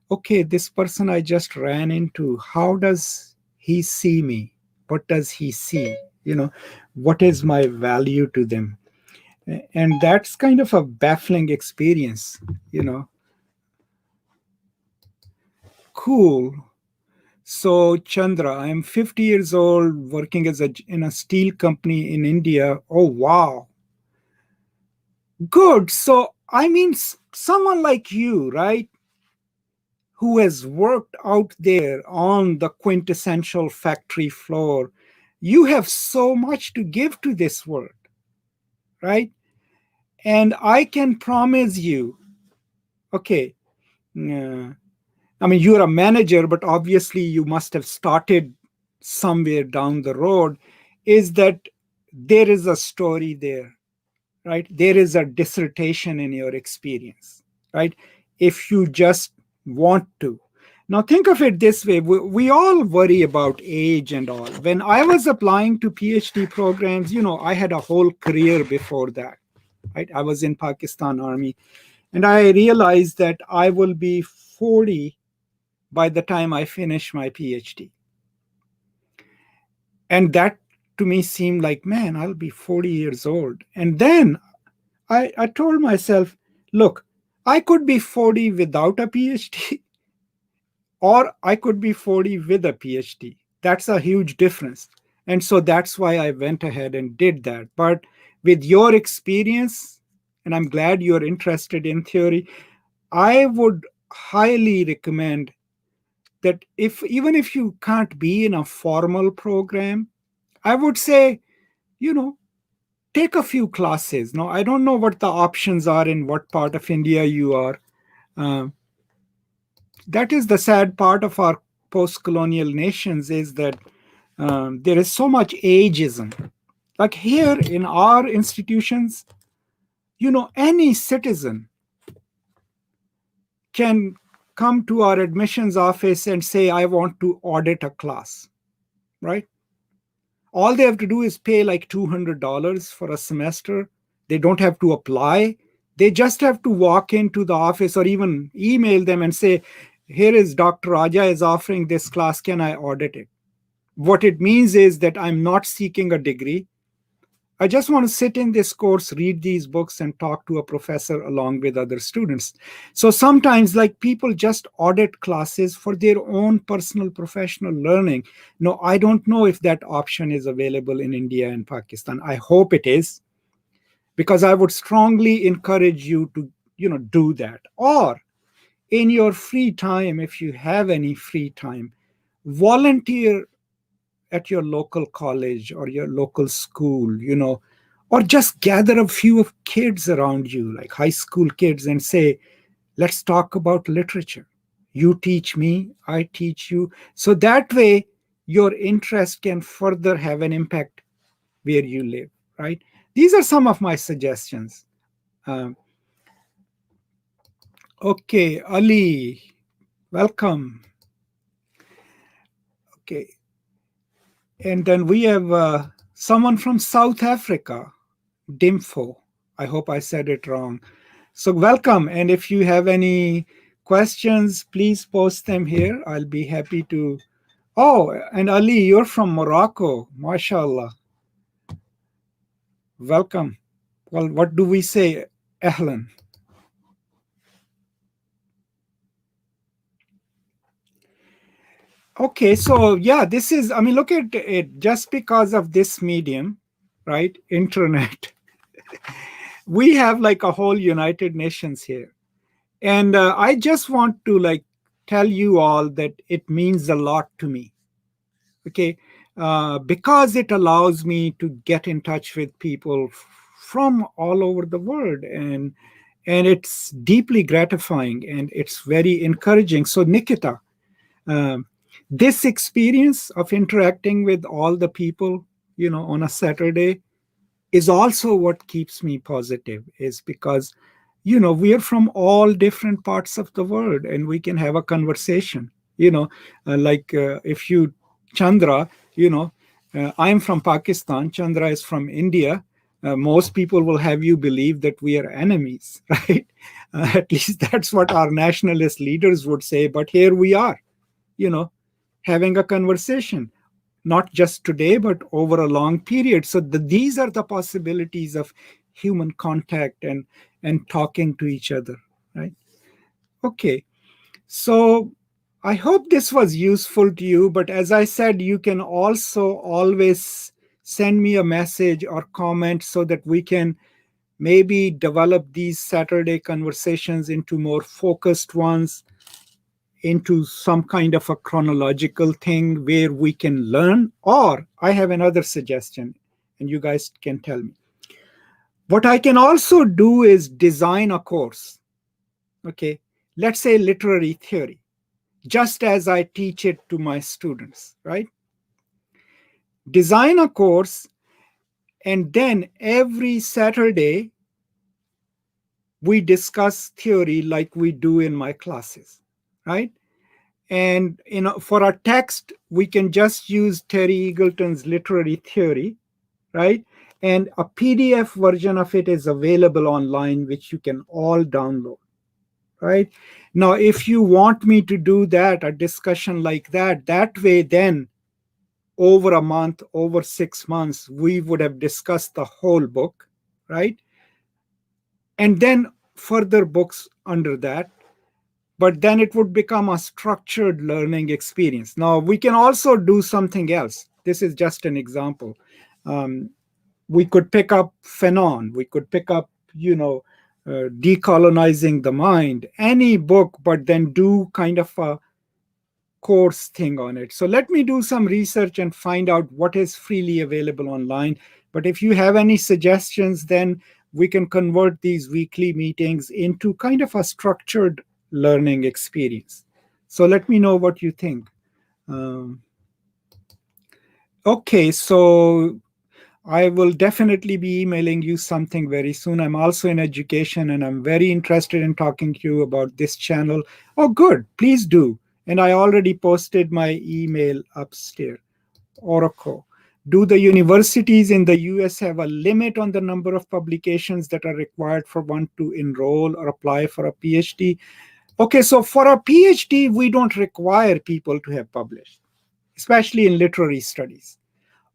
okay, this person I just ran into, how does he see me? What does he see? What is my value to them? And that's kind of a baffling experience, you know. Cool. So, Chandra, I'm 50 years old, working in a steel company in India. Oh, wow. Good. So, I mean, someone like you, right, who has worked out there on the quintessential factory floor, you have so much to give to this world, right? And I can promise you, okay, I mean, you're a manager, but obviously you must have started somewhere down the road, is that there is a story there, right? There is a dissertation in your experience, right? If you just want to. Now, think of it this way. We all worry about age and all. When I was applying to PhD programs, I had a whole career before that, right? I was in Pakistan Army, and I realized that I will be 40 by the time I finish my PhD. And that to me seemed like, man, I'll be 40 years old. And then I told myself, look, I could be 40 without a PhD, or I could be 40 with a PhD. That's a huge difference. And so that's why I went ahead and did that. But with your experience, and I'm glad you're interested in theory, I would highly recommend that even if you can't be in a formal program, I would say, you know, take a few classes. Now, I don't know what the options are in what part of India you are. Uh, that is the sad part of our post-colonial nations, is that there is so much ageism. Like here in our institutions, any citizen can come to our admissions office and say, I want to audit a class, right? All they have to do is pay like $200 for a semester. They don't have to apply. They just have to walk into the office or even email them and say, here is Dr. Raja is offering this class. Can I audit it? What it means is that I'm not seeking a degree. I just want to sit in this course, read these books, and talk to a professor along with other students. So sometimes, like, people just audit classes for their own personal professional learning. No, I don't know if that option is available in India and Pakistan. I hope it is, because I would strongly encourage you to, do that. Or in your free time, if you have any free time, volunteer at your local college or your local school, or just gather a few of kids around you, like high school kids, and say, let's talk about literature. You teach me, I teach you. So that way, your interest can further have an impact where you live, right? These are some of my suggestions. Um, okay, Ali, welcome. Okay. And then we have someone from South Africa, Dimfo. I hope I said it wrong. So welcome. And if you have any questions, please post them here. I'll be happy to. Oh, and Ali, you're from Morocco. MashaAllah. Welcome. Well, what do we say? Ahlan. Okay, so yeah, this is, I mean, look at it. Just because of this medium, right? Internet, we have like a whole United Nations here. And I just want to like tell you all that it means a lot to me. Okay, because it allows me to get in touch with people from all over the world, and it's deeply gratifying and it's very encouraging. So Nikita, Um, this experience of interacting with all the people, on a Saturday is also what keeps me positive, is because, we are from all different parts of the world and we can have a conversation, if you, Chandra, I'm from Pakistan, Chandra is from India. Most people will have you believe that we are enemies, right? At least that's what our nationalist leaders would say. But here we are, you know, having a conversation, not just today, but over a long period. So these are the possibilities of human contact and talking to each other, right? Okay, so I hope this was useful to you. But as I said, you can also always send me a message or comment so that we can maybe develop these Saturday conversations into more focused ones, into some kind of a chronological thing where we can learn. Or I have another suggestion, and you guys can tell me. What I can also do is design a course. Okay, let's say literary theory, just as I teach it to my students, right? Design a course, and then every Saturday we discuss theory like we do in my classes, right? And for our text, we can just use Terry Eagleton's literary theory, right? And a PDF version of it is available online, which you can all download, right? Now, if you want me to do that, a discussion like that, that way, then over a month, over 6 months, we would have discussed the whole book, right? And then further books under that. But then it would become a structured learning experience. Now, we can also do something else. This is just an example. We could pick up Fanon. We could pick up, Decolonizing the Mind, any book, but then do kind of a course thing on it. So let me do some research and find out what is freely available online. But if you have any suggestions, then we can convert these weekly meetings into kind of a structured learning experience. So let me know what you think. Okay, so I will definitely be emailing you something very soon. I'm also in education and I'm very interested in talking to you about this channel. Oh, good. Please do. And I already posted my email upstairs. Oracle. Do the universities in the US have a limit on the number of publications that are required for one to enroll or apply for a PhD? Okay, so for a PhD, we don't require people to have published, especially in literary studies.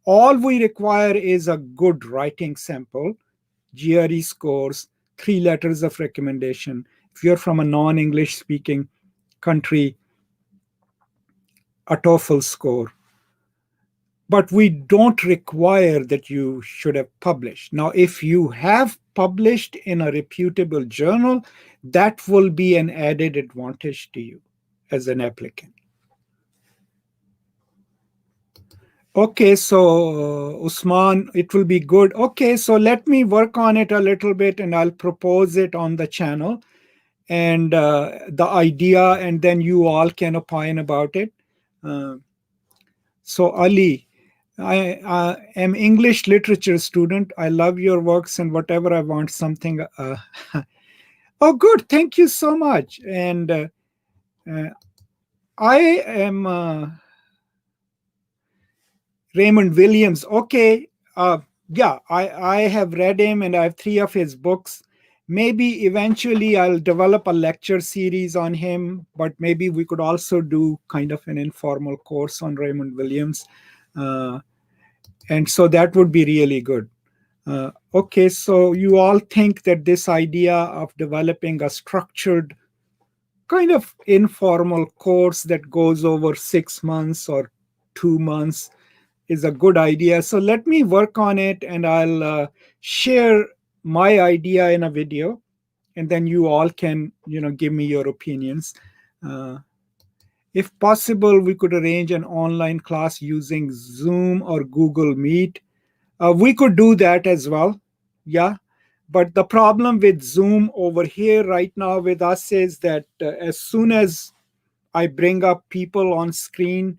All we require is a good writing sample, GRE scores, 3 letters of recommendation. If you're from a non-English speaking country, a TOEFL score. But we don't require that you should have published. Now, if you have published in a reputable journal, that will be an added advantage to you as an applicant. Okay, so Usman, it will be good. Okay, so let me work on it a little bit and I'll propose it on the channel and the idea, and then you all can opine about it. So Ali, I am English literature student. I love your works and whatever I want something. Oh, good. Thank you so much. And I am Raymond Williams. Okay. Yeah, I have read him and I have 3 of his books. Maybe eventually I'll develop a lecture series on him, but maybe we could also do kind of an informal course on Raymond Williams. And so that would be really good. Okay, so you all think that this idea of developing a structured kind of informal course that goes over 6 months or 2 months is a good idea. So let me work on it and I'll share my idea in a video, and then you all can, give me your opinions. If possible, we could arrange an online class using Zoom or Google Meet. We could do that as well. Yeah. But the problem with Zoom over here right now with us is that as soon as I bring up people on screen.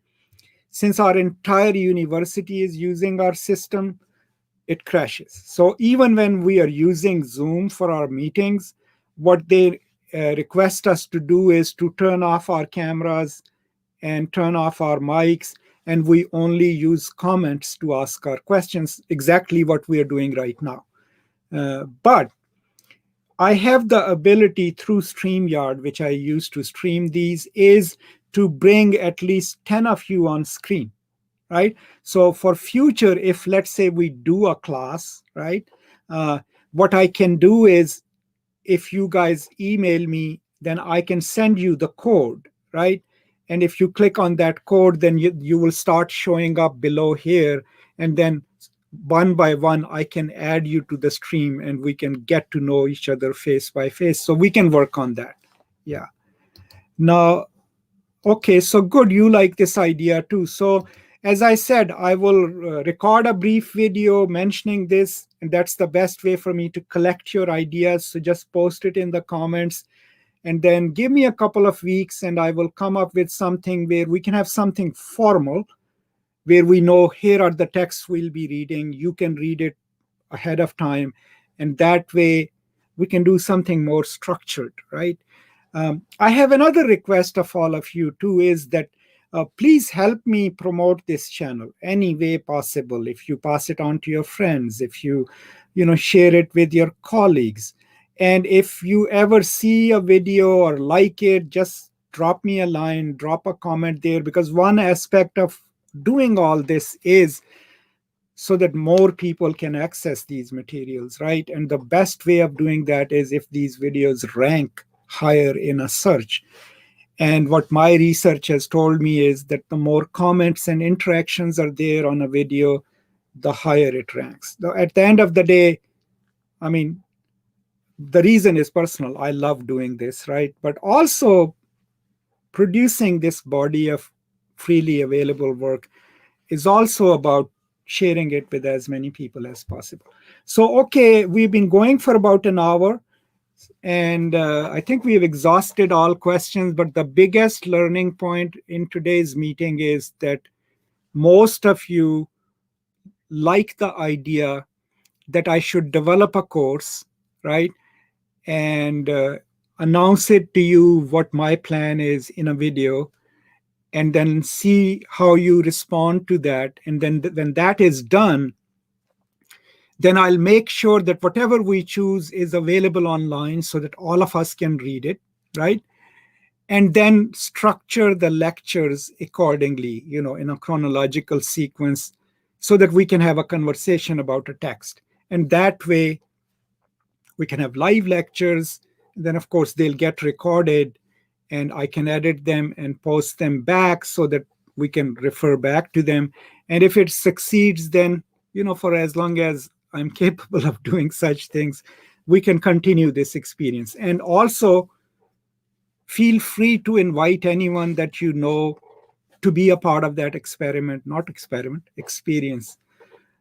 Since our entire university is using our system, it crashes. So even when we are using Zoom for our meetings, what they request us to do is to turn off our cameras and turn off our mics, and we only use comments to ask our questions, exactly what we are doing right now. But I have the ability through StreamYard, which I use to stream these, is to bring at least 10 of you on screen, right? So for future, if let's say we do a class, right, what I can do is, if you guys email me, then I can send you the code, right? And if you click on that code, then you will start showing up below here. And then one by one, I can add you to the stream and we can get to know each other face by face. So we can work on that. Yeah. Now, okay, so good. You like this idea too. So as I said, I will record a brief video mentioning this, and that's the best way for me to collect your ideas. So just post it in the comments, and then give me a couple of weeks and I will come up with something where we can have something formal, where we know here are the texts we'll be reading. You can read it ahead of time. And that way we can do something more structured, right? I have another request of all of you too, is that please help me promote this channel any way possible. If you pass it on to your friends, if you share it with your colleagues, and if you ever see a video or like it, just drop me a line, drop a comment there, because one aspect of doing all this is so that more people can access these materials, right? And the best way of doing that is if these videos rank higher in a search. And what my research has told me is that the more comments and interactions are there on a video, the higher it ranks. At the end of the day, I mean, the reason is personal. I love doing this, right? But also producing this body of freely available work is also about sharing it with as many people as possible. So, okay, we've been going for about an hour. And I think we have exhausted all questions, but the biggest learning point in today's meeting is that most of you like the idea that I should develop a course, right? And announce it to you what my plan is in a video, and then see how you respond to that. And then when that is done, then I'll make sure that whatever we choose is available online so that all of us can read it, right? And then structure the lectures accordingly, in a chronological sequence, so that we can have a conversation about a text. And that way, we can have live lectures. And then, of course, they'll get recorded, and I can edit them and post them back so that we can refer back to them. And if it succeeds, then, for as long as I'm capable of doing such things, we can continue this experience. And also, feel free to invite anyone that you know to be a part of that experience.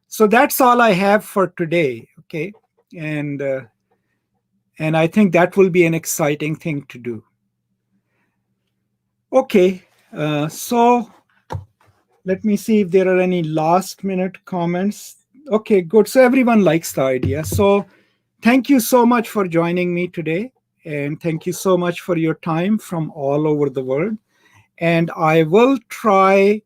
So that's all I have for today, okay? And I think that will be an exciting thing to do. Okay, so let me see if there are any last minute comments. Okay, good. So everyone likes the idea. So thank you so much for joining me today. And thank you so much for your time from all over the world. And I will try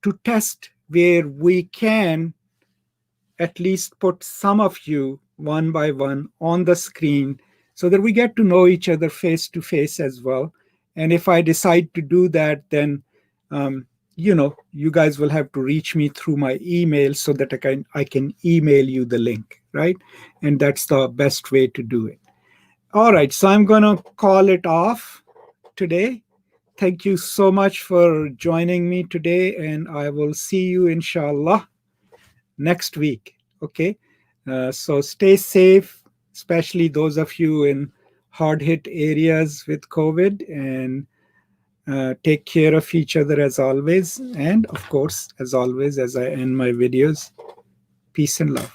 to test where we can at least put some of you one by one on the screen so that we get to know each other face to face as well. And if I decide to do that, then you guys will have to reach me through my email so that I can email you the link, right? And that's the best way to do it. All right, so I'm going to call it off today. Thank you so much for joining me today, and I will see you, inshallah, next week. Okay, so stay safe, especially those of you in hard-hit areas with COVID, and take care of each other as always. And of course, as always, as I end my videos, peace and love.